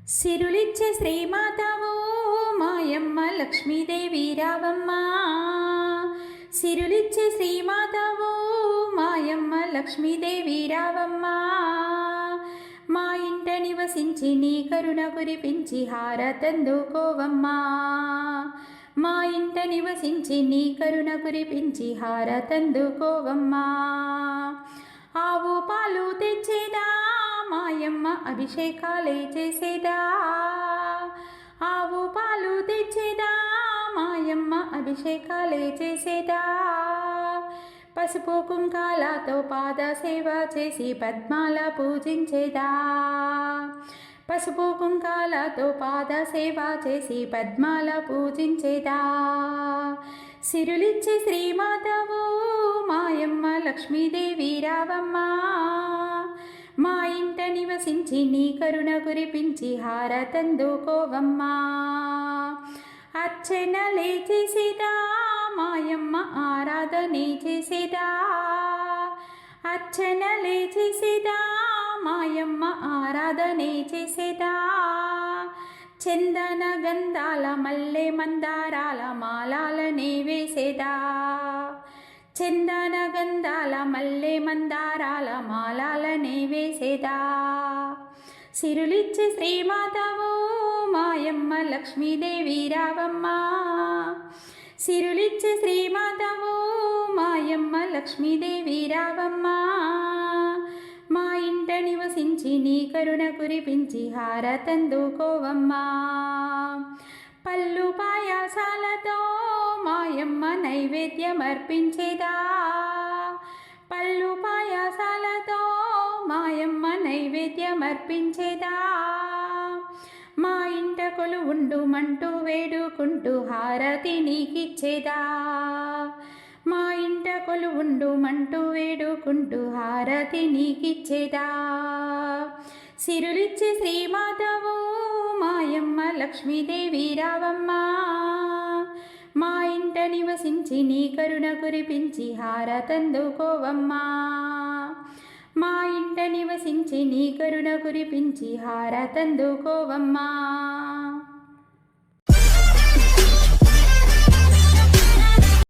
సిరులిచ్చే శ్రీమాతవో మాయమ్మ లక్ష్మీదేవి రావమ్మ. సిరులిచ్చే శ్రీమాతవో మాయమ్మ లక్ష్మీదేవి రావమ్మ. మా ఇంట నివసించి నీ కరుణ కురిపించి హారతందుకోవమ్మా. మా ఇంట నివసించి నీ కరుణ కురిపించి హారతందుకోవమ్మా. ఆవు పాలు తెచ్చేదా మాయమ్మ అభిషేకాలే చేసేదా. ఆవు పాలు తెచ్చేదా మాయమ్మ అభిషేకాలే చేసేదా. పసుపు కుంకాలతో పాద సేవ చేసి పద్మాల పూజించేదా. పసుపు కుంకాలతో పాద సేవ చేసి పద్మాల పూజించేదా. సిరులిచ్చే శ్రీమాతవో మాయమ్మ లక్ష్మీదేవి రావమ్మ. మా ఇంట నివసించి నీ కరుణ కురిపించి హారతందుకోవమ్మా. అర్చనలే చేసేదా మాయమ్మ ఆరాధనే చేసేదా. అర్చనలే చేసేదా మాయమ్మ ఆరాధనే చేసేదా. చందన గంధాల మల్లె మందారాల మాలాలనే వేసేదా. చందన గంధాల మల్లె మందారాల మాలాలనే వేసేదా. సిరులిచ్చే శ్రీమాతవో మాయమ్మ లక్ష్మీదేవి రావమ్మ. సిరులిచ్చే శ్రీమాతవో మాయమ్మ లక్ష్మీదేవి రావమ్మ. మా ఇంట నివసించి నీ కరుణ కురిపించి హారతందుకోవమ్మా. పళ్ళు పాయాసాలతో మాయమ్మ నైవేద్యమర్పించేదా. పళ్ళు పాయాసాలతో మాయమ్మ నైవేద్యమర్పించేదా. మా ఇంట కొలువుండు మంటూ వేడుకుంటూ హారతి నీకిచ్చేదా. మా ఇంట కొలువుండు మంటూ వేడుకుంటూ హారతి నీకిచ్చేదా. సిరులిచ్చే శ్రీమాతవో మాయమ్మ లక్ష్మీదేవి రావమ్మ. మా ఇంట నివసించి నీ కరుణ కురిపించి హారతందుకోవమ్మా. మా ఇంట నివసించి నీ కరుణ కురిపించి హారతందుకోవమ్మా.